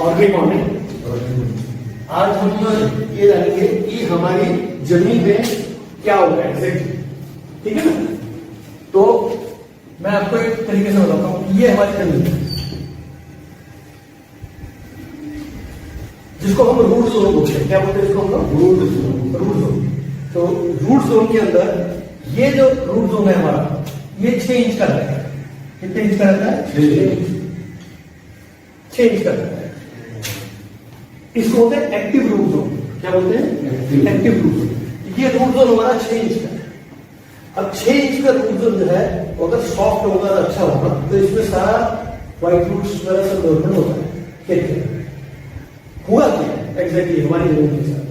Organic. आज हम ये जानेंगे कि हमारी जमीन में क्या होगा एग्जैक्टली, ठीक है ना। तो मैं आपको एक तरीके से बताता हूं, ये हमारी जमीन है जिसको हम रूट जोन बोलते हैं। क्या बोलते हैं इसको हम लोग? Root zone. तो रूट जोन के अंदर ये जो रूट जोन है हमारा, ये 6 इंच का रहता है। कितने इंच का रहता है? 6 इंच का रहता है। इसको बोलते हैं एक्टिव रूट जोन। क्या बोलते हैं? Active root zone. ये रूट जोन हमारा 6 इंच का है। अब 6 इंच का रूट जोन जो है अगर सॉफ्ट होगा, अच्छा होगा, तो इसमें सारा व्हाइट रूट्स वगैरह सब डेवलपमेंट होता है। कहते हुआ क्या एग्जैक्टली हमारी जमीन के साथ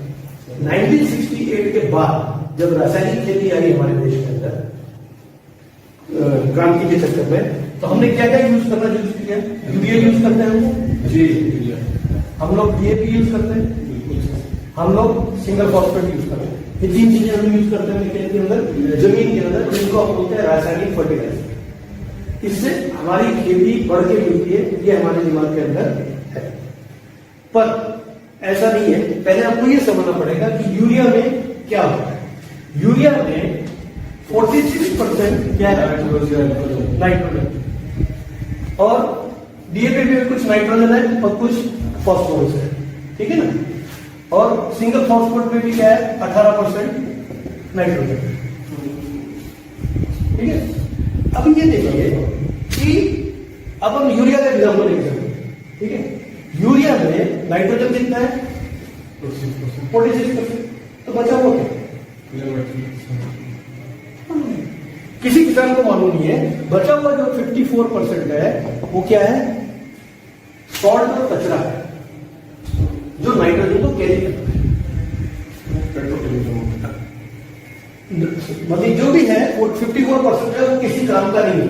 1968 के बाद जब रासायनिक खेती आई हमारे देश के अंदर क्रांति के चक्कर में, तो हमने क्या क्या यूज करना यूज किया? यूरिया यूज करते हैं हम लोग डीएपी यूज करते हैं, हम लोग सिंगल फॉस्फेट यूज करते हैं। ये 3 चीजें हम यूज करते हैं खेत के अंदर, जमीन के अंदर, जिनको हम बोलते हैं रासायनिक फर्टिलाइजर। इससे हमारी खेती बढ़ के मिलती है, ये हमारे दिमाग के अंदर है। पर ऐसा नहीं है। पहले आपको ये समझना पड़ेगा कि यूरिया में क्या होता है। यूरिया में 46% क्या है? नाइट्रोजन। और डीएपी में कुछ नाइट्रोजन है और कुछ फॉस्फोरस है, ठीक है ना। और सिंगल फॉस्फेट में भी क्या है? 18% नाइट्रोजन, ठीक है। अब ये देखिए कि अब हम यूरिया का एग्जाम्पल लेंगे, ठीक है। यूरिया में नाइट्रोजन कितना है? 46%। तो बचा हुआ क्या? किसी किसान को मालूम नहीं है। बचा हुआ जो 54% है वो क्या है? सॉल्ट और कचरा है जो नाइट्रोजन को कैरी करता है। मतलब जो भी है वो 54% है, वो किसी काम का नहीं है।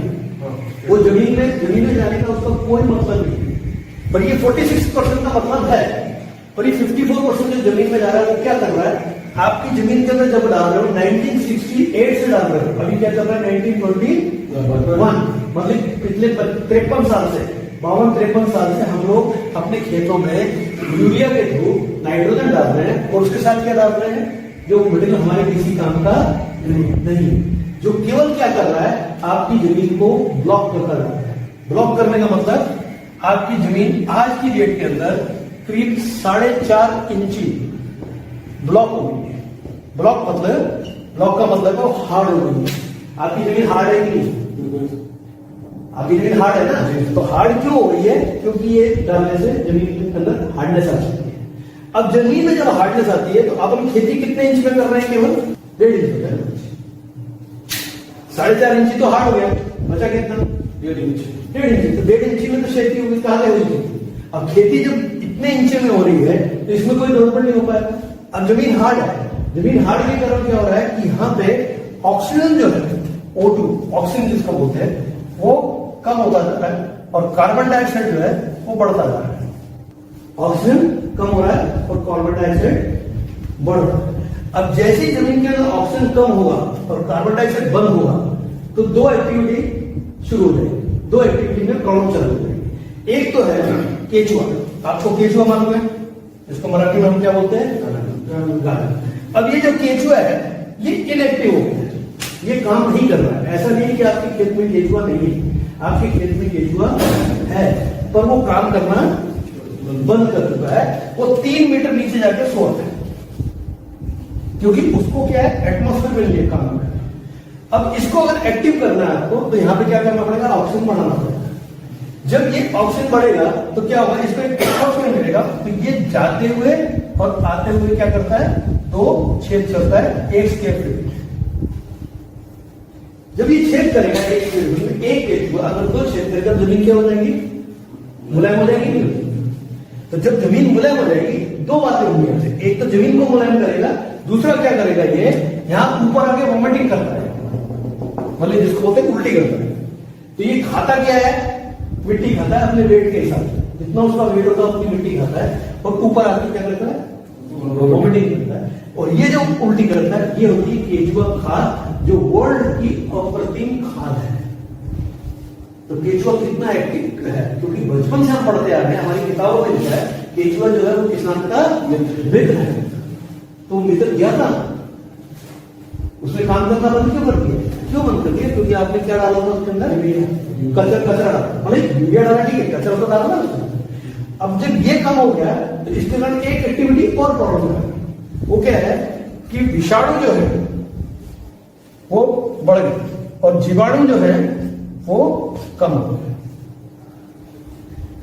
वो जमीन में जाने का उसका कोई मतलब नहीं है। पर ये 46% का मतलब है। पर ये 54% जो जमीन में जा रहा है वो क्या कर रहा है? आपकी जमीन के अंदर जब डाल रहे हो 1968 से डाल रहे हो, अभी क्या कर रहा है? 1921, मतलब पिछले 53 साल से, 52-53 साल से हम लोग अपने खेतों में यूरिया के थ्रू नाइट्रोजन डाल रहे हैं। और उसके साथ क्या डाल रहे हैं? जो मटेरियल हमारे किसी काम का नहीं, जो केवल क्या कर रहा है? आपकी जमीन को ब्लॉक करता जा रहा है। ब्लॉक करने का मतलब आपकी जमीन आज की डेट के अंदर करीब 4.5 इंची ब्लॉक हो गई है। ब्लॉक का मतलब है वो हार्ड हो गई है। आपकी जमीन हार्ड है कि नहीं? आपकी जमीन हार्ड है ना। तो हार्ड क्यों हो गई है? क्योंकि ये डालने से जमीन के अंदर हार्डनेस आ सकती है। अब जमीन में जब हार्डनेस आती है तो अब हम खेती कितने इंच में कर रहे हैं? केवल 1.5 इंच में। 4.5 इंची तो हार्ड हो गया, बचा कितना? 1.5 इंच। तो 1.5 इंची में तो खेती होगी, कहां से होगी? अब खेती जब इतने इंचे में हो रही है तो इसमें कोई डेवलपमेंट नहीं हो पाएगा। अब जमीन हार्ड है। जमीन हार्ड के कारण क्या हो रहा है कि यहाँ पे ऑक्सीजन जो है, O2 ऑक्सीजन जिसको बोलते हैं, वो कम होता जा रहा है और कार्बन डाइऑक्साइड जो है वो बढ़ता जा रहा है। ऑक्सीजन कम हो रहा है और कार्बन डाइऑक्साइड बढ़ रहा है। अब जैसे ही जमीन के अंदर ऑक्सीजन कम होगा और कार्बन डाइऑक्साइड बंद होगा तो 2 एक्टिविटी शुरू हो जाएगी। 2 एक्टिविटी में प्रॉब्लम चालू हो जाएगी। एक तो है केचुआ। आपको केचुआ मालूम है? इसको मराठी में हम क्या बोलते हैं? गाय। अब ये जो केचुआ है ये इनएक्टिव हो गया, ये काम नहीं कर रहा है। ऐसा नहीं कि आपके खेत में केचुआ नहीं है, आपके खेत में केचुआ है, पर वो काम करना बंद कर चुका है। वो 3 मीटर नीचे जाकर सोता है, क्योंकि उसको क्या है? एटमॉस्फेयर में लिए काम है। अब इसको अगर एक्टिव करना है आपको, तो यहां पे क्या करना पड़ेगा? ऑक्सीजन बढ़ाना पड़ेगा। जब ये ऑक्सीजन बढ़ेगा तो क्या होगा? इसको एक एटमॉस्फेयर मिलेगा, तो ये जाते हुए और आते हुए क्या करता है? 2 छेद करता है 1 स्क्वायर फीट। जब ये छेद करेगा 1 स्क्वायर फीट में, एक केचुआ अगर 2 छेद करेगा, जमीन क्या हो जाएगी? मुलायम हो जाएगी। तो जब जमीन मुलायम हो जाएगी, 2 बातें होंगी हमसे। एक तो जमीन को मुलायम करेगा, दूसरा क्या करेगा? ये यहां ऊपर आके वॉमिटिंग करता है, मतलब जिसको बोलते हैं उल्टी करता है। तो ये खाता क्या है? मिट्टी खाता है अपने वेट के हिसाब से। जितना उसका वेट होता है उतनी मिट्टी खाता है और ऊपर आके क्या करता है? वॉमिटिंग करता है। और ये जो उल्टी करता है ये होती है केचुआ खाद, जो वर्ल्ड की अप्रतिम खाद है। तो केचुआ कितना एक्टिव है? क्योंकि बचपन से हम पढ़ते आ रहे हैं, हमारी किताबों में लिखा है केचुआ जो है वो किसान का मित्र है। तो मित्र गया था, उसने काम करना बंद क्यों कर दिया? क्यों बंद कर दिया? क्योंकि आपने क्या डाला था उसके अंदर? कचरा डाला, मतलब यूरिया डाला, ठीक है, कचरा तो डाला ना उसमें। अब जब ये कम हो गया तो इसके कारण एक एक्टिविटी और प्रॉब्लम है, वो क्या है कि विषाणु जो है वो बढ़ गए और जीवाणु जो है वो कम हो गए।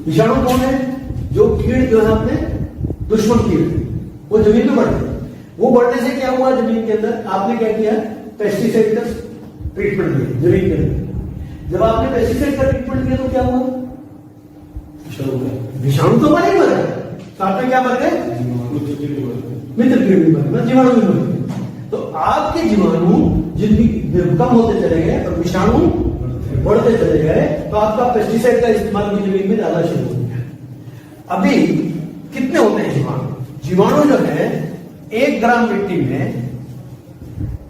विषाणु कौन है? जो कीड़ जो है अपने दुश्मन कीड़, वो जमीन में बढ़ गए। वो बढ़ने से क्या हुआ जमीन के अंदर? आपने क्या किया? पेस्टिसाइड का ट्रीटमेंट दिया जमीन के अंदर। जब आपने पेस्टिसाइड का ट्रीटमेंट दिया तो क्या हुआ? विषाणु तो मर ही मर गए, साथ में क्या मर गए? मित्र कीड़ भी मर गए, जीवाणु भी मर गए। तो आपके जीवाणु जिनकी कम होते चले गए और विषाणु बढ़ते चले गए, तो आपका पेस्टिसाइड का इस्तेमाल भी जमीन में ज्यादा शुरू हो गया। अभी कितने होते हैं जीवाणु? जीवाणु जो है 1 ग्राम मिट्टी में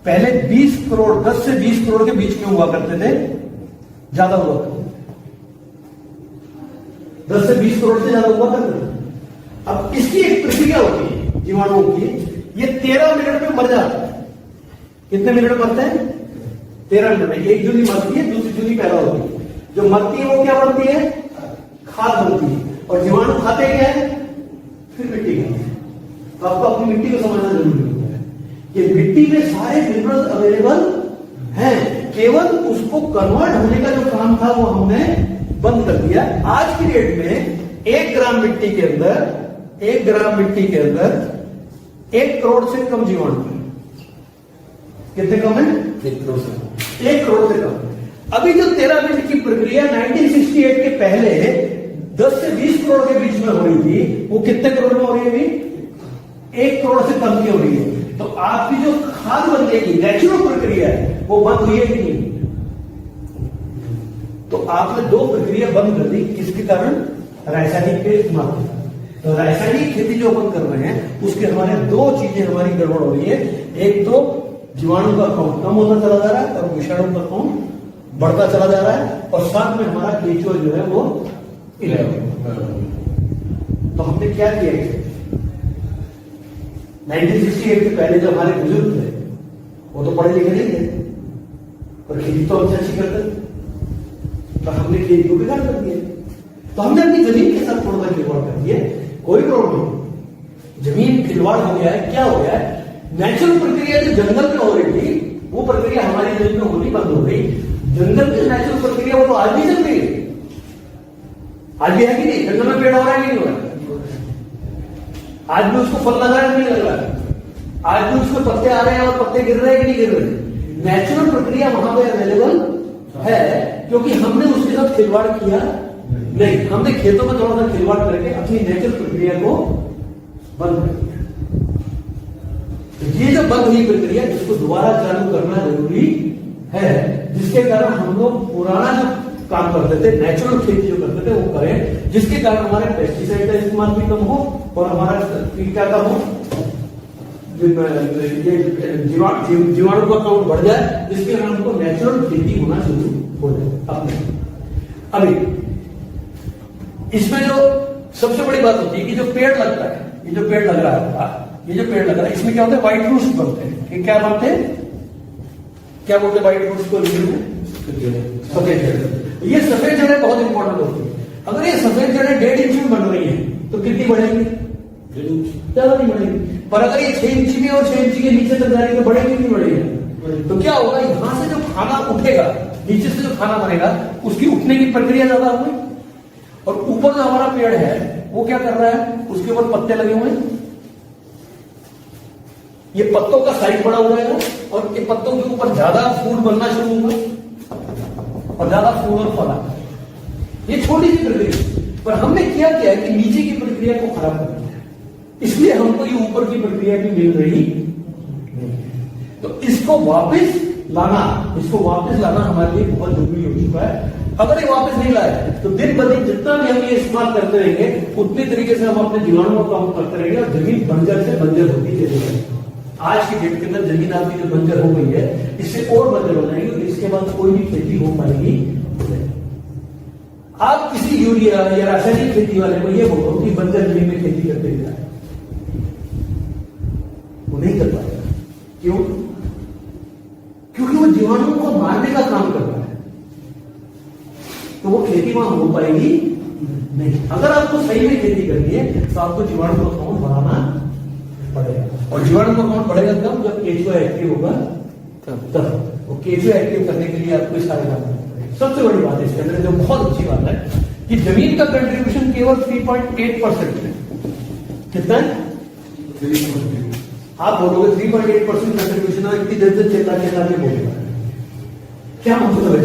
पहले 20 करोड़ 10 से 20 करोड़ के बीच में हुआ करते थे, ज्यादा हुआ करते थे, 10 से 20 करोड़ से ज्यादा हुआ करते थे। अब इसकी एक प्रक्रिया होती है जीवाणुओं की, ये 13 मिनट में मर जाता है। कितने मिनट में मरते हैं? 13 मिनट में। एक जूनी मरती है, दूसरी जूनी पैदा होती है। जो मरती है वो क्या बनती है? खाद बनती है। और जीवाणु खाते क्या है? फिर मिट्टी खाते हैं। तो आपको अपनी मिट्टी को समझना जरूरी होता है कि मिट्टी में सारे मिनरल्स अवेलेबल हैं, केवल उसको कन्वर्ट होने का जो काम था वो हमने बंद कर दिया। आज की डेट में 1 ग्राम मिट्टी के अंदर 1 ग्राम मिट्टी के अंदर 1 करोड़ से कम जीवाणु है। कितने कम है? 1 करोड़ से 1 करोड़ से कम। अभी जो 13 मिनट की प्रक्रिया 1968 के पहले 10 से 20 करोड़ के बीच में हो रही थी, वो कितने करोड़ में हो रही है अभी? 1 करोड़ से कम की हो रही है। तो आपकी जो खाद बनने की नेचुरल प्रक्रिया है वो बंद हुई है कि नहीं? तो आपने 2 प्रक्रिया बंद कर दी, किसके कारण? रासायनिक के इस्तेमाल। तो रासायनिक खेती जो अपन कर रहे हैं उसके हमारे 2 चीजें हमारी गड़बड़ हो रही है। एक तो जीवाणु का काउंट कम होता चला जा रहा है और विषाणु का काउंट बढ़ता चला जा रहा है, और साथ में हमारा केचुआ जो है वो 11। तो हमने क्या किया? 1968 के पहले जो हमारे बुजुर्ग थे वो तो पढ़े लिखे नहीं थे, पर खेती तो हमसे अच्छी करते थे, तो हमने खेती को बिगाड़ कर दिया। तो हमने अपनी जमीन के साथ थोड़ा सा खिलवाड़ कर दिया। कोई प्रॉब्लम नहीं, जमीन खिलवाड़ हो गया है। क्या हो गया है? नेचुरल प्रक्रिया जो जंगल में हो रही थी वो प्रक्रिया हमारी जमीन में होनी बंद हो गई। जंगल की नेचुरल प्रक्रिया वो तो आज भी चल रही है, आज भी है कि नहीं? जंगल में पेड़ हो रहा है कि नहीं हो रहा है? आज भी उसको फल लग रहा है कि नहीं लग रहा है? आज भी उसको पत्ते आ रहे हैं और पत्ते गिर रहे हैं कि नहीं गिर रहे? नेचुरल प्रक्रिया वहां पे अवेलेबल है, क्योंकि हमने उसके साथ खिलवाड़ किया नहीं। हमने खेतों में थोड़ा सा खिलवाड़ करके अपनी नेचुरल प्रक्रिया को बंद कर दिया। तो ये जो बंद हुई प्रक्रिया, इसको दोबारा चालू करना जरूरी है, जिसके कारण हम लोग पुराना जो काम करते थे, नेचुरल खेती जो करते थे वो करें, जिसके कारण हमारे पेस्टिसाइड का इस्तेमाल भी कम हो और हमारा क्या कम हो, जीवाणु का काउंट बढ़ जाए, जिसके कारण हमको नेचुरल खेती होना शुरू हो जाए अपने। अभी इसमें जो सबसे बड़ी बात होती है कि जो पेड़ लगता है, ये जो पेड़ लग रहा है, ये जो पेड़ लग रहा है, इसमें क्या होता है? व्हाइट रूट्स बनते हैं। क्या बनते हैं? क्या बोलते हैं व्हाइट रूट्स को? सफेद जड़ें। ये सफेद जड़ें बहुत इंपॉर्टेंट होती है। अगर ये सफेद जड़ें 1.5 इंच में बन रही है तो कितनी बढ़ेगी? ज्यादा नहीं बढ़ेगी। पर अगर ये 6 इंच की और 6 इंच के नीचे तक जाएगी तो बढ़ेगी नहीं बढ़ेगी? तो क्या होगा? यहां से जो खाना उठेगा, नीचे से जो खाना बनेगा, उसकी उठने की प्रक्रिया ज्यादा होगी। और ऊपर जो हमारा पेड़ है वो क्या कर रहा है? उसके ऊपर पत्ते लगे हुए हैं, ये पत्तों का साइज बड़ा हो जाएगा और ये पत्तों के ऊपर ज्यादा फूल बनना शुरू होगा और ज्यादा फूल और फल आता है। ये छोटी सी प्रक्रिया, पर हमने क्या किया कि नीचे की प्रक्रिया को खराब कर दिया, इसलिए हमको ये ऊपर की प्रक्रिया भी मिल रही नहीं। तो इसको वापस लाना हमारे लिए बहुत जरूरी हो चुका है। अगर ये वापस नहीं लाए तो दिन ब दिन जितना भी हम ये इस्तेमाल करते रहेंगे उतनी तरीके से हम अपने जीवाणुओं का काम करते रहेंगे और जमीन बंजर से बंजर होती चली जाएगी। आज की डेट के अंदर जमीन आपकी जो बंजर हो गई है, इससे और बंजर हो जाएगी और इसके बाद कोई भी खेती हो पाएगी। आप किसी यूरिया या रासायनिक खेती वाले को ये बोलो कि बंजर जमीन में खेती करते हुए वो नहीं कर पाएगा। क्यों? क्योंकि वो जीवाणुओं को मारने का काम करता है, तो वो खेती वहां हो पाएगी नहीं। अगर आपको सही में खेती करनी है तो आपको जीवाणु का काउंट बढ़ाना पड़ेगा, और जीवाणु का काउंट बढ़ेगा तब जब केचुआ एक्टिव होगा तब। वो केचुआ एक्टिव करने के लिए आपको सारे काम करना पड़ेगा। सबसे बड़ी बात है इसके अंदर जो बहुत अच्छी बात है कि जमीन का कंट्रीब्यूशन केवल 3.8% है। कितना है? आप बोलोगे 3.8% कंट्रीब्यूशन है, इतनी देर से चेता के बोलेगा, क्या मतलब है?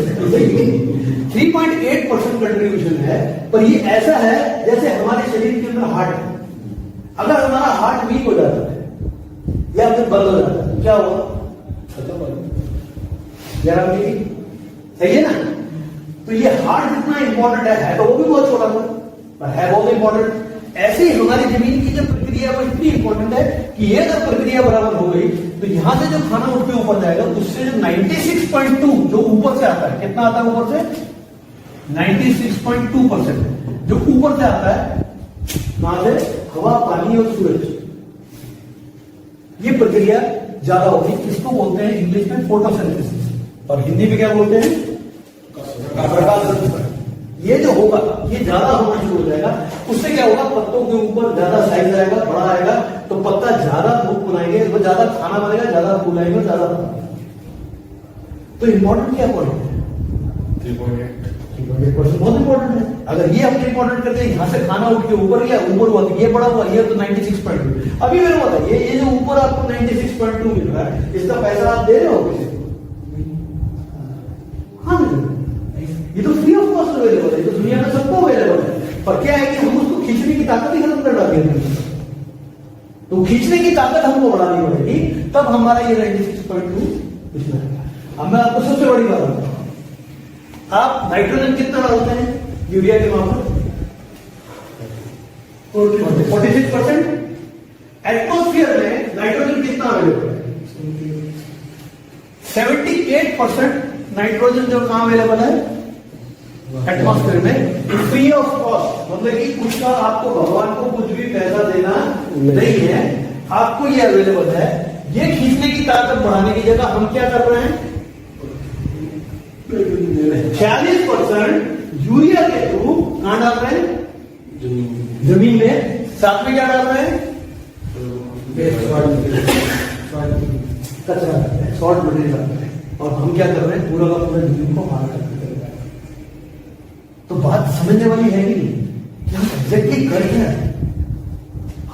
3.8% कंट्रीब्यूशन है, पर ये ऐसा है जैसे हमारे शरीर के अंदर हार्ट है। अगर हमारा हार्ट वीक हो जाता है या फिर बंद हो जाता है, क्या हुआ? जरा सही है ना? तो ये हार्ट जितना इंपॉर्टेंट है तो वो भी बहुत छोटा था, पर है बहुत इंपॉर्टेंट। ऐसे ही हमारी जमीन की जो प्रक्रिया वो इतनी इंपॉर्टेंट है कि ये अगर प्रक्रिया बराबर हो गई तो यहां से जो खाना उठ के ऊपर जाएगा उससे जो 96.2 जो ऊपर से आता है, कितना आता है ऊपर से? 96.2% जो ऊपर से आता है, वहां से हवा, पानी और सूरज, ये प्रक्रिया ज्यादा होगी। इसको बोलते हैं इंग्लिश में फोटोसिंथेसिस, और हिंदी में क्या बोलते हैं? प्रकाश संश्लेषण। ये जो होगा ये ज्यादा होना शुरू हो जाएगा। उससे क्या होगा? पत्तों के ऊपर ज्यादा साइज आएगा, बड़ा आएगा, तो पत्ता ज्यादा धूप बनाएंगे, वो ज्यादा खाना बनेगा, ज्यादा फूल आएगा, ज्यादा फल। तो इंपॉर्टेंट क्या पॉइंट है? 3.8% बहुत इंपॉर्टेंट है। अगर ये अपने इंपॉर्टेंट करते हैं, यहां से खाना उठ के ऊपर गया, ऊपर हुआ तो ये बड़ा हुआ, ये तो 96.2। अभी मेरे को बताइए, ये जो ऊपर आपको 96.2 मिल रहा है, इसका पैसा आप दे रहे हो किसी को? हाँ, ये तो फ्री ऑफ कॉस्ट अवेलेबल है, तो दुनिया में सबको अवेलेबल है। पर क्या है कि हम उसको खींचने की ताकत ही खत्म कर डाली है। तो खींचने की ताकत हमको बढ़ानी पड़ेगी, तब हमारा ये 96.2 इसमें आएगा। अब मैं आपको सबसे बड़ी बात बताऊं, आप नाइट्रोजन कितना डालते हैं यूरिया के वहां पर? 46%। एटमॉस्फेयर में नाइट्रोजन कितना अवेलेबल है? 78% नाइट्रोजन जो कहां अवेलेबल है? एटमॉस्फेयर में, फ्री ऑफ कॉस्ट। मतलब कि उसका आपको भगवान को कुछ भी पैसा देना नहीं है, आपको ये अवेलेबल है। ये खींचने की ताकत बढ़ाने की जगह हम क्या कर रहे हैं? 46% यूरिया के थ्रू कहां डाल रहे हैं? जमीन में। साथ में क्या डाल रहे हैं? कचरा, शॉर्ट मटेरियल डाल रहे हैं। और हम क्या कर रहे हैं? पूरा का पूरा जमीन को मार कर। तो बात समझने वाली है कि नहीं? क्या एग्जैक्टली कर रहे हैं?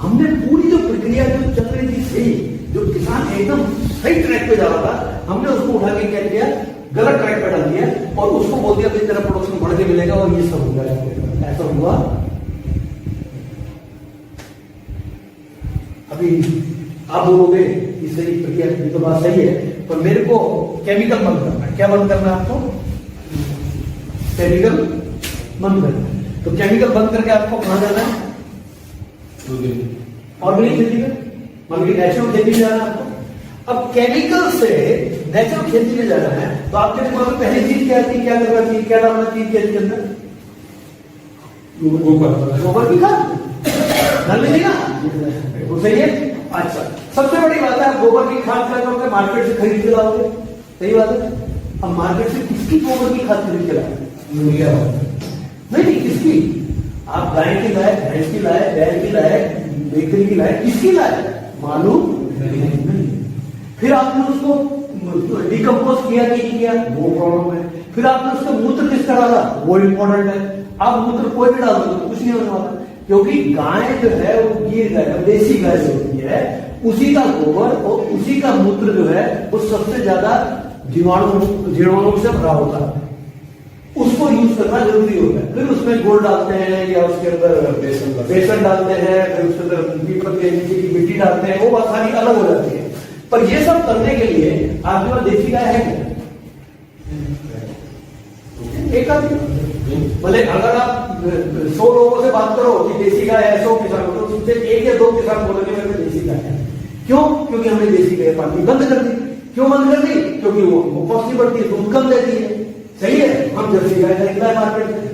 हमने पूरी जो प्रक्रिया जो चल रही थी सही, जो किसान एकदम सही ट्रैक पे जा रहा था, हमने उसको उठा के क्या किया? गलत ट्रैक पे डाल दिया और उसको बोल दिया कि तेरा प्रोडक्शन बढ़ के मिलेगा और ये सब हो जाएगा। ऐसा हुआ? अभी आप बोलोगे कि सही प्रक्रिया, ये तो बात सही है, पर मेरे को केमिकल बंद करना है। क्या बंद करना है आपको? केमिकल बंद करना है। तो केमिकल बंद करके आपको कहां जाना है? ऑर्गेनिक खेती में, मतलब नेचुरल खेती में जाना है आपको। अब केमिकल से नेचुरल खेती में जाना है तो आपके दिमाग में पहली चीज क्या थी? क्या करना चाहिए? क्या डालना चाहिए खेती के अंदर? गोबर की खाद डाल लीजिएगा, वो सही है। अच्छा, सबसे बड़ी बात है, आप गोबर की खाद क्या करोगे? मार्केट से खरीद के लाओगे, सही बात है। अब मार्केट से किसकी गोबर की खाद खरीद के लाओगे? यूरिया नहीं, किसकी? आप गाय की लाए, भैंस की लाए, बैल की लाए, बेकरी की लाए, किसकी लाए? मालूम नहीं। फिर आपने उसको डिकम्पोज किया कि नहीं किया, वो प्रॉब्लम है। फिर आपने उसका मूत्र किसका डाला, वो इंपॉर्टेंट है। आप मूत्र कोई भी डाल दो तो कुछ नहीं होने वाला, क्योंकि गाय जो है वो गिर गाय, देसी गाय जो होती है, उसी का गोबर और उसी का मूत्र जो है वो सबसे ज्यादा जीवाणुओं से भरा होता है। उसको यूज करना जरूरी होता है। फिर उसमें गुड़ डालते हैं या उसके अंदर बेसन डालते हैं, फिर उसके अंदर पीपल के नीचे की मिट्टी डालते हैं, वो बात सारी अलग हो जाती है। पर ये सब करने के लिए आपके पास देसी गाय है क्या? एक आदमी, भले अगर आप 100 लोगों से बात करो कि देसी गाय है, 100 किसान हो, तो उससे 1 या 2 किसान बोलेंगे मेरे में देसी गाय है। क्यों? क्योंकि हमने देसी गाय पालनी बंद कर दी। क्यों बंद कर दी? क्योंकि वो कॉस्टली बढ़ती है, दूध कम देती है, सही है। हम जर्सी गाय खरीदना है मार्केट में,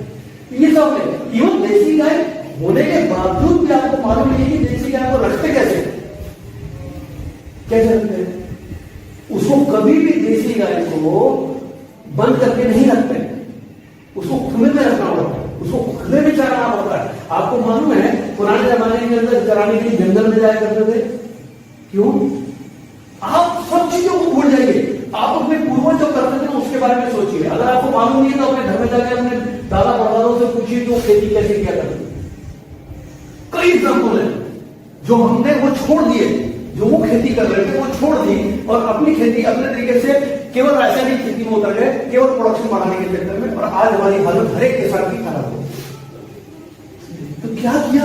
ये सब है। इवन देसी गाय होने के बावजूद भी आपको मालूम नहीं है कि देसी गाय को रखते कैसे रखते हैं। उसको कभी भी देसी गाय को बंद करके नहीं रखते, उसको खुले में रखना पड़ता है, उसको खुले में चराना पड़ता है। आपको मालूम है पुराने जमाने के अंदर चराने के लिए जंगल में जाया करते थे। क्यों? आप सब चीजों को भूल जाइए, आप अपने पूर्वज जो करते थे उसके बारे में सोचिए। अगर आपको मालूम नहीं है तो अपने घर में जाकर अपने दादा परदादों से पूछिए कि वो खेती कैसे किया करते। कई एग्जाम्पल है जो हमने वो छोड़ दिए, जो वो खेती कर रहे थे वो छोड़ दी और अपनी खेती अपने तरीके से केवल रासायनिक खेती में उतर गए, केवल प्रोडक्शन बढ़ाने के चक्कर में, और आज हमारी हालत हर एक किसान की खराब हो। तो क्या किया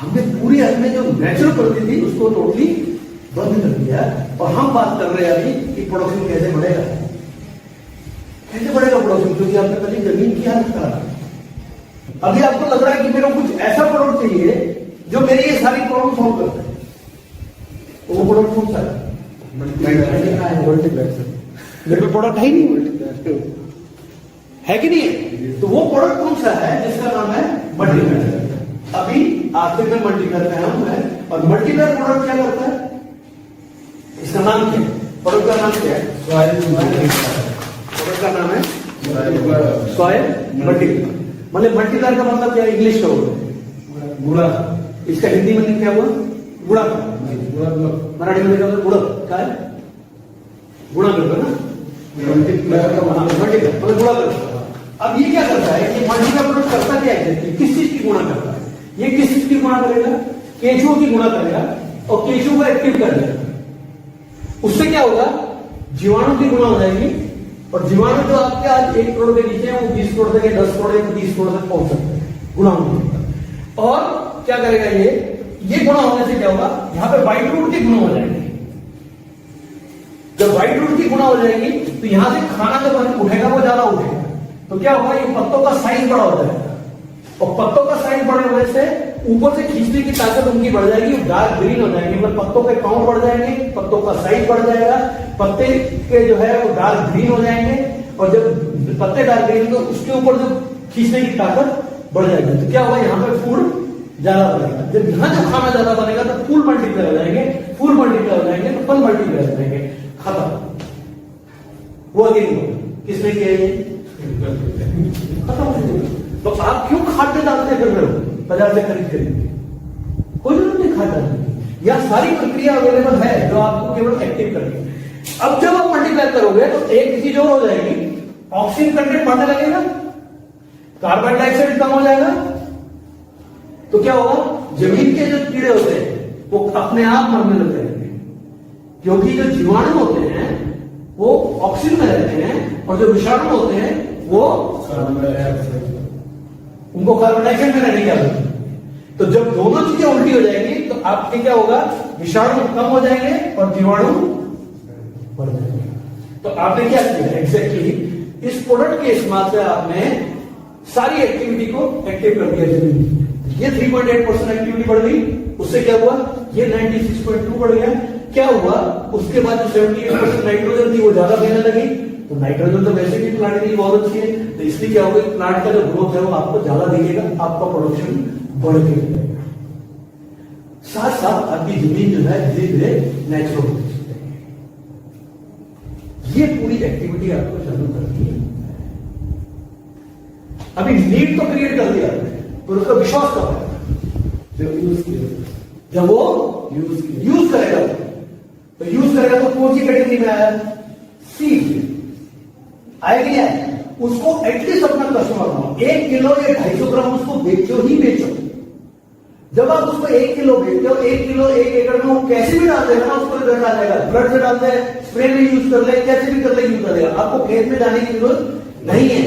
हमने पूरी अपने जो नेचुरल प्रकृति थी उसको टोटली बंद कर दिया। और हम बात कर रहे हैं अभी कि प्रोडक्शन कैसे बढ़ेगा, प्रोडक्शन, क्योंकि आपने कभी जमीन की हालत खराब है। अभी आपको लग रहा है कि मेरे को कुछ ऐसा प्रोडक्ट चाहिए जो मेरी ये सारी प्रॉब्लम सॉल्व करता है। वो प्रोडक्ट कौन सा है? मल्टीप्लेक्स। मेरे पे प्रोडक्ट है ही नहीं, है कि नहीं? तो वो प्रोडक्ट कौन सा है जिसका नाम है मल्टीप्लेक्स। अभी आखिर में मल्टीप्लेक्स का नाम है, और मल्टीप्लेक्स प्रोडक्ट क्या करता है? इसका नाम क्या है? प्रोडक्ट का नाम क्या है? प्रोडक्ट का नाम है सॉइल मल्टीप्लेक्स। मतलब मल्टीप्लायर का मतलब क्या है? इंग्लिश का वर्ड गुड़ा। इसका हिंदी में क्या हुआ? गुड़ा। मराठी में क्या गुड़ा? क्या है? गुणा करता ना, मल्टीप्लायर का मतलब गुणा करता। अब ये क्या करता है कि मल्टीप्लायर प्रोडक्ट करता क्या है? किस चीज की गुणा करता है? ये किस चीज की गुणा करेगा? केचुओं की गुणा करेगा और केचुओं को एक्टिव कर देगा। उससे क्या होगा? जीवाणु की गुणा हो जाएगी, और जीवाणु जो आपके आज 1 करोड़ के नीचे है वो 20 करोड़ तक, 10 करोड़ या 30 करोड़ तक पहुंच सकते हैं गुणा होने। और क्या करेगा ये गुणा होने से क्या होगा? यहां पे व्हाइट रूट की गुणा हो जाएगी। जब व्हाइट रूट की गुणा हो जाएगी तो यहां से खाना जब उठेगा वो ज्यादा उठेगा, तो क्या होगा? ये पत्तों का साइज बड़ा हो जाएगा, और पत्तों का साइज बड़े होने से ऊपर से खींचने की ताकत उनकी बढ़ जाएगी, डार्क ग्रीन हो जाएंगे। मतलब पत्तों के काउंट बढ़ जाएंगे, पत्तों का साइज बढ़ जाएगा, पत्ते के जो है वो डार्क ग्रीन हो जाएंगे, और जब पत्ते डार्क ग्रीन तो उसके ऊपर जो खींचने की ताकत बढ़ जाएगी। तो क्या होगा? यहाँ पे फूड ज्यादा बनेगा। जब यहाँ जो खाना ज्यादा बनेगा तो फूल मल्टीप्लाई हो जाएंगे, फूल मल्टीप्लाई हो जाएंगे तो फल मल्टीप्लाई हो जाएंगे। खत्म। वो अगेन किसने किया ये? खत्म। तो आप क्यों खाद्य डालते कर रहे हो बाजार से खरीद? कोई जरूरत नहीं खाद डालने की। यह सारी प्रक्रिया अवेलेबल है जो आपको केवल एक्टिव करनी है। अब जब आप मल्टीप्लाई करोगे तो एक चीज और हो जाएगी, ऑक्सीजन कंटेंट बढ़ने लगेगा, कार्बन डाइऑक्साइड कम हो जाएगा। तो क्या होगा? जमीन के जो कीड़े होते हैं वो अपने आप मरने लग जाएंगे, क्योंकि जो जीवाणु होते हैं वो ऑक्सीजन में रहते हैं, और जो विषाणु होते हैं वो उनको कार्बन डाइऑक्साइड में रहने की आदत है। तो जब दोनों चीजें उल्टी हो जाएंगी तो आपके क्या होगा? विषाणु कम हो जाएंगे और जीवाणु बढ़ जाएंगे। तो आपने क्या किया? एग्जैक्टली इस प्रोडक्ट के इस्तेमाल से आपने सारी एक्टिविटी को एक्टिव कर दिया जमीन। ये 3.8% एक्टिविटी बढ़ गई, उससे क्या हुआ? ये 96.2 बढ़ गया। क्या हुआ? उसके बाद जो 78% नाइट्रोजन थी वो ज्यादा देने लगी। तो नाइट्रोजन तो वैसे भी प्लांट के लिए बहुत अच्छी है, तो इसलिए क्या होगा? प्लांट का जो ग्रोथ है वो आपको ज्यादा दिखेगा, आपका प्रोडक्शन बढ़ के जाएगा। साथ साथ आपकी जमीन जो है धीरे धीरे नेचुरल होती जाएगी। ये पूरी एक्टिविटी आपको चालू करनी है। अभी नीड तो क्रिएट कर दिया तो उसका विश्वास कब है? जब वो यूज करेगा। तो यूज करेगा तो कौन सी कैटेगरी में आया? सी आएगी। उसको एटलीस्ट अपना कस्टमर बनाओ। 1 किलो या 250 ग्राम उसको बेचो ही बेचो। जब आप उसको 1 किलो बेचते हो, 1 किलो 1 एकड़ में वो कैसे भी डाल देगा ना, उसको रिजल्ट आ जाएगा। ब्लड से डालते हैं, स्प्रे में यूज कर ले, कैसे भी कर ले यूज करेगा। आपको खेत में जाने की जरूरत नहीं है।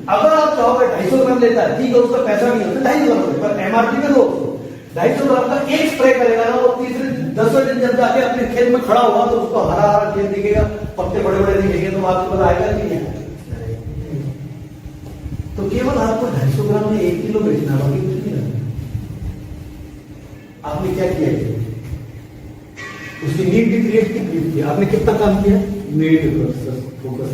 अगर आप चाहोगे 250 ग्राम लेता है, ठीक है, उसका पैसा नहीं होता 250 ग्राम, पर एमआरपी में 250 ग्राम का एक स्प्रे करेगा ना, वो तीसरे 10वें दिन जब जाके अपने खेत में खड़ा हुआ तो उसको हरा हरा खेत दिखेगा, पत्ते बड़े बड़े दिखेंगे, तो आपको पता आएगा नहीं है। तो केवल आपको 250 ग्राम में 1 किलो बेचना, बाकी कुछ नहीं करना। आपने क्या किया? उसकी नीड भी क्रिएट की। आपने कितना काम किया? Need focus.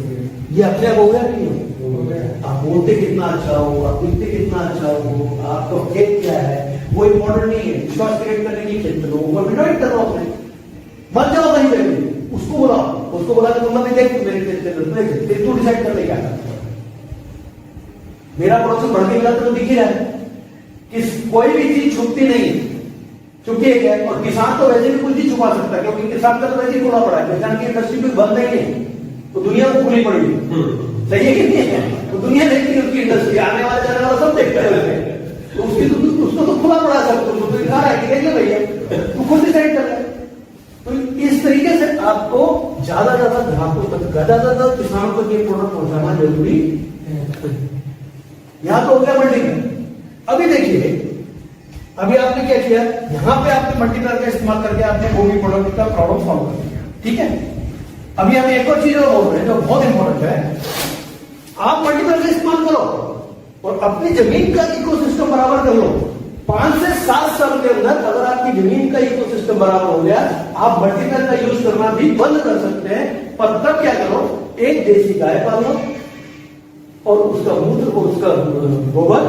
ये अपने आप हो गया नहीं हो गया? आप बोलते कितना अच्छा हो, आप लिखते कितना अच्छा हो, आपका खेत क्या है, वो इम्पोर्टेंट नहीं है। विश्वास क्रिएट करने की खेत लोगों को इनवाइट कर रहा हूं अपने, मत जाओ कहीं पे भी, उसको बोला कि तुम मत देख, मेरे खेत से तू डिसाइड कर ले क्या करना। मेरा प्रोसेस बढ़ती मिला तो दिख ही रहा है कि कोई भी चीज छुपती नहीं, चूंकि है। और किसान तो वैसे भी कुछ चीज छुपा सकता है, क्योंकि किसान का तो वैसे ही खुला पड़ा है, किसान की इंडस्ट्री भी बंद नहीं है, तो दुनिया को खुली पड़ी है। सही है कि नहीं है? तो दुनिया देखती है उसकी इंडस्ट्री, आने वाला जाने वाला सब देखता है, तो उसको तो खुला पड़ा सब कुछ, तो दिखा रहा है कि देखिए भैया तू खुद डिसाइड कर रहा है। तो इस तरीके से आपको ज्यादा ग्राहकों तक, ज्यादा किसानों तक ये प्रोडक्ट पहुंचाना जरूरी है। यहां तो हो गया मल्टीप्लायर। अभी देखिए, अभी आपने क्या किया, यहां पे आपने मल्टीप्लायर का इस्तेमाल करके आपने वो भी प्रोडक्ट का प्रॉब्लम सॉल्व कर दिया, ठीक है। अभी हम एक और चीज और बोल रहे हैं जो बहुत इंपॉर्टेंट है, आप मल्टीप्लायर का इस्तेमाल करो और अपनी जमीन का इकोसिस्टम बराबर कर लो। 5 से 7 साल के अंदर अगर आपकी जमीन का इकोसिस्टम बराबर हो गया, आप मल्टीप्लायर का यूज करना भी बंद कर सकते हैं। पर तब क्या करो, एक देसी गाय पालो और उसका मूत्र को, उसका गोबर,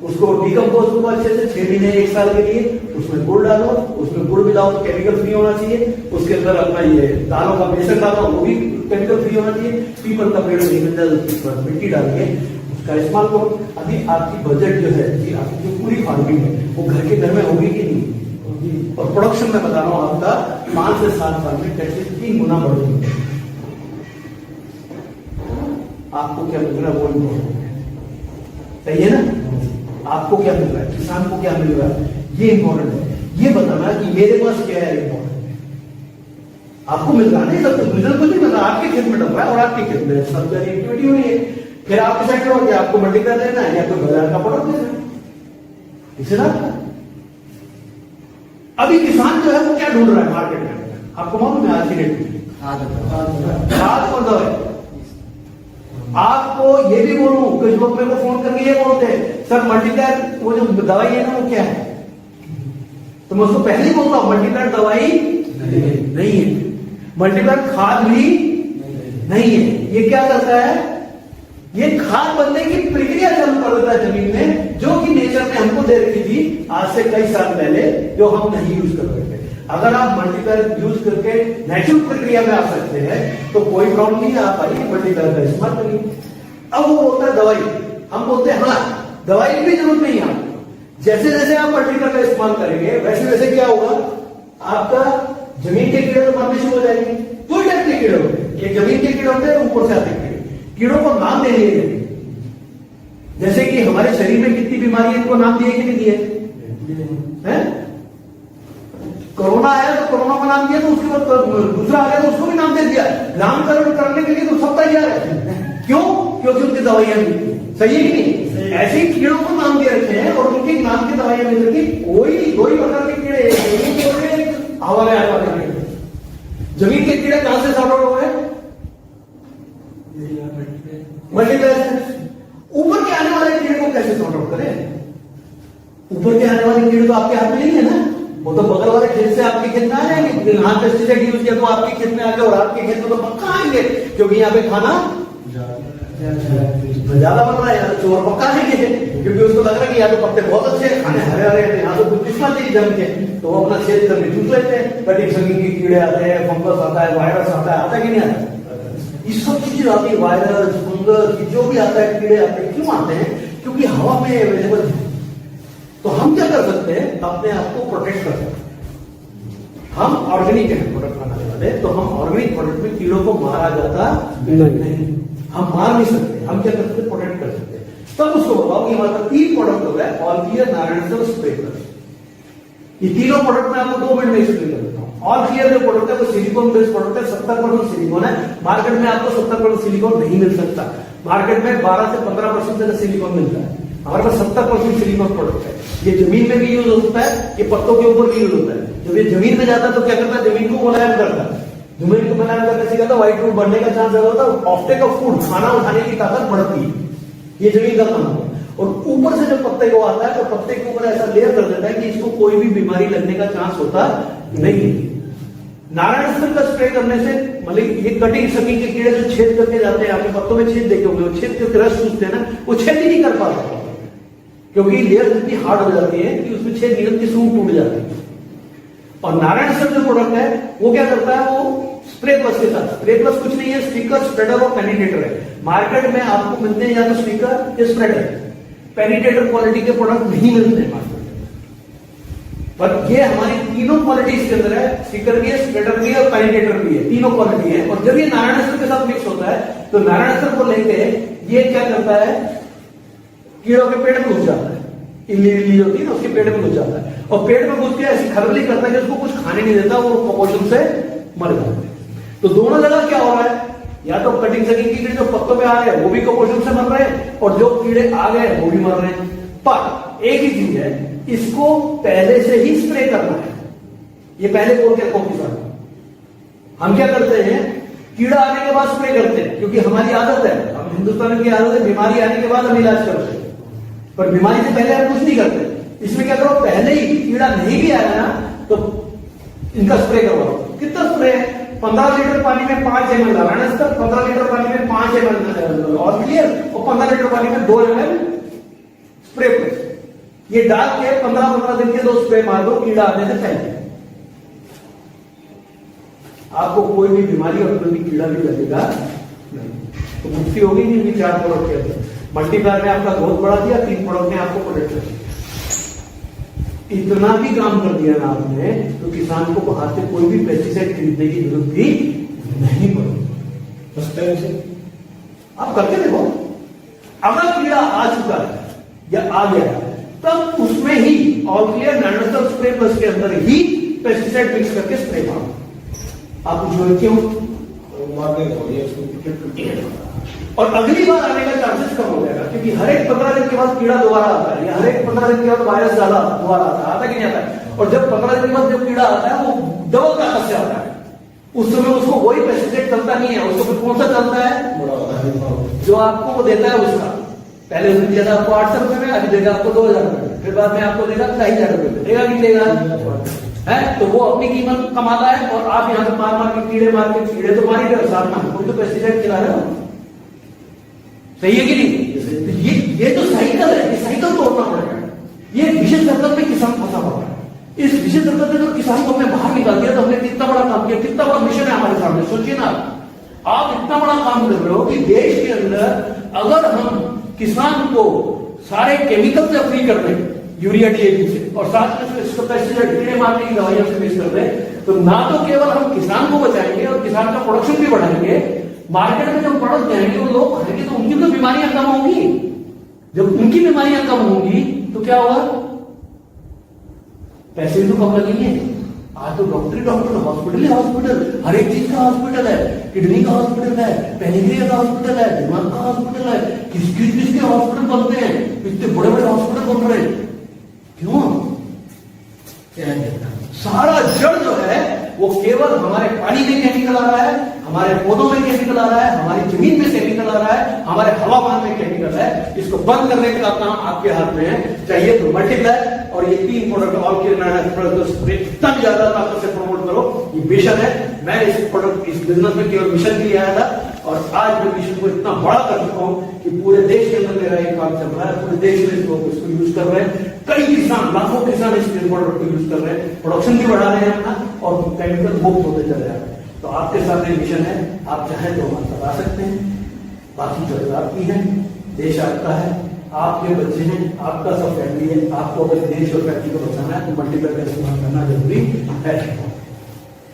उसको डिकम्पोज करो अच्छे से 6 महीने 1 साल के लिए, उसमें गुड़ डालो, उसमें गुड़ मिलाओ तो केमिकल फ्री होना चाहिए, उसके अंदर अपना ये दालों का बेसन डालो, वो भी केमिकल फ्री होना चाहिए, पीपल का पेड़ नहीं मिल जाए उसके बाद मिट्टी डालिए, उसका इस्तेमाल करो। अभी आपकी बजट जो है, आपकी जो पूरी फार्मिंग है वो घर के घर में होगी कि नहीं, और प्रोडक्शन में बता रहा हूं आपका 5 से 7 साल में कैसे 3 गुना बढ़ेगी। आपको क्या मिल रहा है वो इम्पोर्टेंट है, सही है ना। आपको क्या मिल रहा है, किसान को क्या मिल रहा है, ये इंपॉर्टेंट है। ये बताना कि मेरे पास क्या है इंपॉर्टेंट है। आपको मिल रहा नहीं, सब कुछ मुझे कुछ नहीं मिल रहा, आपके खेत में डल रहा है और आपके खेत में सब सारी एक्टिविटी हो रही है। फिर आप डिसाइड करो कि आपको मल्टीप्लायर देना है या कोई बाजार का प्रोडक्ट देना है, इसे ना। अभी किसान जो है वो क्या ढूंढ रहा है मार्केट में, आपको मालूम है आज की डेट में खाद और दवाई। आपको ये भी बोलूं, कुछ लोग मेरे को फोन करके ये बोलते हैं, सर मल्टीप्लायर वो जो दवाई है ना वो क्या है, तो मैं उसको पहले ही बोलता हूं मल्टीप्लायर दवाई नहीं है, मल्टीप्लायर खाद भी नहीं है। ये क्या करता है, ये खाद बनने की प्रक्रिया चालू कर देता है जमीन में, जो कि नेचर ने हमको दे रखी थी आज से कई साल पहले, जो हम नहीं यूज कर रहे थे। अगर आप मल्टीप्लायर यूज करके नेचुरल प्रक्रिया में आ सकते हैं तो कोई प्रॉब्लम नहीं है, आप आइए मल्टीप्लायर का इस्तेमाल करिए। अब वो बोलता है दवाई, हम बोलते हैं हाँ दवाई की भी जरूरत नहीं है आपको। जैसे जैसे आप मल्टीप्लायर का इस्तेमाल करेंगे वैसे वैसे क्या होगा, आपका जमीन के कीड़े तो मरने शुरू हो जाएंगे। दो टाइप के कीड़े होते हैं, एक जमीन के कीड़े होते हैं, ऊपर से आते कीड़े। कीड़ों को नाम दे दिए, जैसे कि हमारे शरीर में कितनी बीमारी है इनको नाम दिए कि नहीं दिए हैं। कोरोना आया तो कोरोना का नाम दिया, तो उसके बाद दूसरा आ गया तो उसको भी नाम दे दिया। नामकरण करने के लिए तो सब तैयार है, क्यों, क्योंकि उनकी दवाइयां भी सही है कि नहीं। ऐसे ही कीड़ों को नाम दे रखे हैं और उनके नाम की दवाइयां मिल रही। कोई दो ही प्रकार के कीड़े, हवा में आने वाले कीड़े। जमीन के कीड़े कहां से सॉर्ट आउट हो गए, मल्टीप्लायर से। ऊपर के आने वाले कीड़े को कैसे सॉर्ट आउट करें, ऊपर के आने वाले कीड़े तो आपके हाथ में नहीं है ना, वो तो बगल वाले खेत से आपके खेत में आ जाएंगे। यहाँ पेस्टिसाइड यूज किया तो आपके खेत में आ गए और आपके खेत में तो पक्का आएंगे, क्योंकि यहाँ पे खाना ज्यादा बन रहा है, यहाँ चोर पक्का आएंगे, क्योंकि उसको लग रहा है कि यहाँ तो पत्ते बहुत अच्छे हैं, खाने हरे हरे हैं, यहाँ तो कुछ किस्मा चाहिए जम के, तो वो अपना खेत करके चूस लेते हैं। कटिंग संगी के कीड़े आते हैं, फंगस आता है, वायरस आता है कि नहीं आता, ये सब चीजें आती है, वायरस फंगस जो भी आता है, कीड़े आते हैं। क्यों आते हैं, क्योंकि हवा में अवेलेबल है। तो हम क्या कर सकते हैं, अपने आप को प्रोटेक्ट कर सकते हैं। हम ऑर्गेनिक प्रोडक्ट बनाने वाले, तो हम ऑर्गेनिक प्रोडक्ट में कीड़ों को मारा जाता नहीं, हम मार नहीं सकते। हम क्या कर सकते, प्रोटेक्ट कर सकते हैं। तब उसको बताओ कि हमारे 3 प्रोडक्ट हो गए, all clear, Narayan spray plus. ये तीनों प्रोडक्ट में आपको 2 मिनट में एक्सप्लेन कर देता हूँ। ऑल क्लियर जो प्रोडक्ट है वो सिलिकॉन बेस्ड प्रोडक्ट है, 70% सिलिकॉन है। मार्केट में आपको 70% सिलिकॉन नहीं मिल सकता, मार्केट में 12 से 15% से सिलिकॉन मिलता है। हमारे पास 70% सिलिकॉन प्रोडक्ट है। ये जमीन में भी यूज होता है, ये पत्तों के ऊपर भी यूज होता है। जब ये जमीन में जाता है तो क्या करता है, जमीन को मुलायम करता है। जमीन को मुलायम करने से क्या होता है, व्हाइट रूट बढ़ने का चांस ज्यादा होता है, ऑफ्टेक ऑफ फूड, खाना उठाने की ताकत बढ़ती है। ये जमीन का काम है। और ऊपर से जब पत्ते को आता है तो पत्ते के ऊपर ऐसा लेयर कर देता है कि इसको कोई भी बीमारी लगने का चांस होता नहीं। नारायण का स्प्रे करने से मतलब ये कटिंग सकी के कीड़े जो छेद करके जाते हैं, आपके पत्तों में छेद देखे होंगे, वो छेद करके रस चूसते हैं ना, वो छेद ही नहीं कर पाते क्योंकि लेयर इतनी हार्ड हो जाती है कि उसमें छेद निकल के सूंघ टूट जाती है। और नारायण सर जो प्रोडक्ट है वो क्या करता है, वो स्प्रे प्लस के साथ, स्प्रे प्लस कुछ नहीं है, स्पीकर, स्प्रेडर और पेनिट्रेटर है। मार्केट में आपको मिलते हैं या तो स्पीकर या स्प्रेडर, पेनिट्रेटर क्वालिटी के प्रोडक्ट नहीं मिलते हैं मार्केट में। पर ये हमारी तीनों क्वालिटी इसके अंदर है, स्पीकर भी है, स्प्रेडर भी है और पेनिट्रेटर भी है, तीनों क्वालिटी है। और जब ये नारायण सर के साथ मिक्स होता है तो नारायण सर को लेके ये क्या करता है, कीड़ों के पेट में घुस जाता है, इल्ली होती है ना उसके पेट में घुस जाता है, और पेट में घुस के ऐसी खरबली करता है कि उसको कुछ खाने नहीं देता, वो कुपोषण से मर जाता है। तो दोनों जगह क्या हो रहा है, या तो कटिंग सकिंग की कीड़े जो पत्तों पे आ रहे हैं वो भी कुपोषण से मर रहे हैं, और जो कीड़े आ गए वो भी मर रहे हैं। पर एक ही चीज है, इसको पहले से ही स्प्रे करना है। ये पहले बोल के रखो किसान, हम क्या करते हैं, कीड़ा आने के बाद स्प्रे करते हैं क्योंकि हमारी आदत है, हम हिंदुस्तान की आदत है, बीमारी आने के बाद हम इलाज करते हैं, पर बीमारी से पहले हम कुछ नहीं करते। इसमें क्या करो, पहले ही कीड़ा नहीं भी आया ना तो इनका स्प्रे करवाओ। कितना स्प्रे है, 15 लीटर पानी में 5 ml नारायण सर, 15 लीटर पानी में 5 ml और क्लियर, और 15 लीटर पानी में 2 ml स्प्रे प्लस। ये डाल के 15-15 दिन के 2 स्प्रे मार दो कीड़ा आने से पहले, आपको कोई भी बीमारी और कोई भी कीड़ा भी लगेगा नहीं। तो मुक्ति होगी नहीं 4 प्रोडक्ट के अंदर। मल्टीप्लायर ने आपका ग्रोथ बढ़ा दिया, 3 प्रोडक्ट ने आपको प्रोटेक्ट कर दिया। इतना भी काम कर दिया ना आपने, तो किसान को बाहर से कोई भी पेस्टिसाइड खरीदने की जरूरत भी नहीं पड़ेगी। आप करके देखो, अगर कीड़ा आ चुका है या आ गया है तब उसमें ही all clear nitrogen spray plus के अंदर ही पेस्टिसाइड मिक्स करके स्प्रे मारो। आप जो क्यों और अगली बार आने का चांसेस कम हो जाएगा, क्योंकि हर एक 15 दिन के बाद कीड़ा दोबारा आता है, या हर एक 15 दिन के बाद वायरस ज्यादा दोबारा आता है कि नहीं आता है। और जब 15 दिन के बाद जब कीड़ा आता है वो डबल ताकत से आता है, उस समय उसको वही पेस्टिसाइड चलता नहीं है, उसको कौन सा चलता है जो आपको वो देता है उसका। पहले उसने दिया था आपको 800 रुपए में, अभी देगा आपको 2000 रुपए, फिर बाद में आपको देगा 4000 रुपए में, देगा कि देगा है। तो वो अपनी कीमत कमाता है और आप यहाँ पे मार के कीड़े तो मार ही रहे हो, साथ में कोई तो पेस्टिसाइड खिला रहे हो, सही है कि नहीं। ये तो साइकिल है, ये साइकिल तोड़ना पड़ेगा। ये विशेष सर्कल में किसान फंसा पड़ा है। इस विशेष सर्कल में जो किसान को हमने बाहर निकाल दिया, तो हमने कितना बड़ा काम किया, कितना बड़ा मिशन है हमारे सामने। सोचिए ना, आप इतना बड़ा काम कर रहे हो कि देश के अंदर अगर हम किसान को सारे केमिकल से फ्री कर दें, यूरिया डीएपी से, और साथ में इसको पेस्टिसाइड कीड़े मारने की दवाइयों से मिक्स कर दें, तो ना तो केवल हम किसान को बचाएंगे और किसान का प्रोडक्शन भी बढ़ाएंगे, मार्केट में जब प्रोडक्ट जाएंगे वो लोग खाएंगे तो उनकी तो बीमारियां कम होंगी। जब उनकी बीमारियां कम होंगी तो क्या होगा, पैसे भी तो कम लगेंगे। आज तो डॉक्टर हॉस्पिटल है, हॉस्पिटल हर एक चीज का हॉस्पिटल है, किडनी का हॉस्पिटल है, पेनिक्रिया का हॉस्पिटल है, दिमाग का हॉस्पिटल है, किसके हॉस्पिटल बनते हैं, इतने बड़े बड़े हॉस्पिटल बन रहे हैं, क्यों? सारा जड़ जो है वो केवल हमारे पानी में केमिकल आ रहा है, हमारे पौधों में केमिकल आ रहा है, हमारी जमीन में केमिकल आ रहा है, हमारे हवामान में केमिकल है। इसको बंद करने का काम आपके हाथ में है। चाहिए तो मल्टीप्लाई और ये 3 प्रोडक्ट ऑल क्लियर इतना भी ज्यादा ताकत से प्रमोट करो, ये मिशन है। मैं इस प्रोडक्ट इस बिजनेस में केवल मिशन के लिए आया था, और आज मैं मिशन को इतना बड़ा कर चुका हूं कि पूरे देश के अंदर मेरा एक काम चल रहा है, पूरे देश में इसको यूज कर रहे हैं। कई किसान, लाखों किसान इस प्रोडक्ट को यूज कर रहे हैं, प्रोडक्शन भी बढ़ा रहे हैं अपना, और केमिकल मुक्त होते चले जा रहे हैं। तो आपके सामने मिशन है, आप चाहें तो हमारे साथ आ सकते हैं। बाकी जरूरत आपकी है, देश आपका है, आपके बच्चे हैं, आपका सब फैमिली है। आपको अगर देश और फैमिली को बचाना है तो मल्टीप्लाई का इस्तेमाल करना जरूरी है।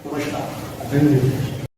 नमस्कार।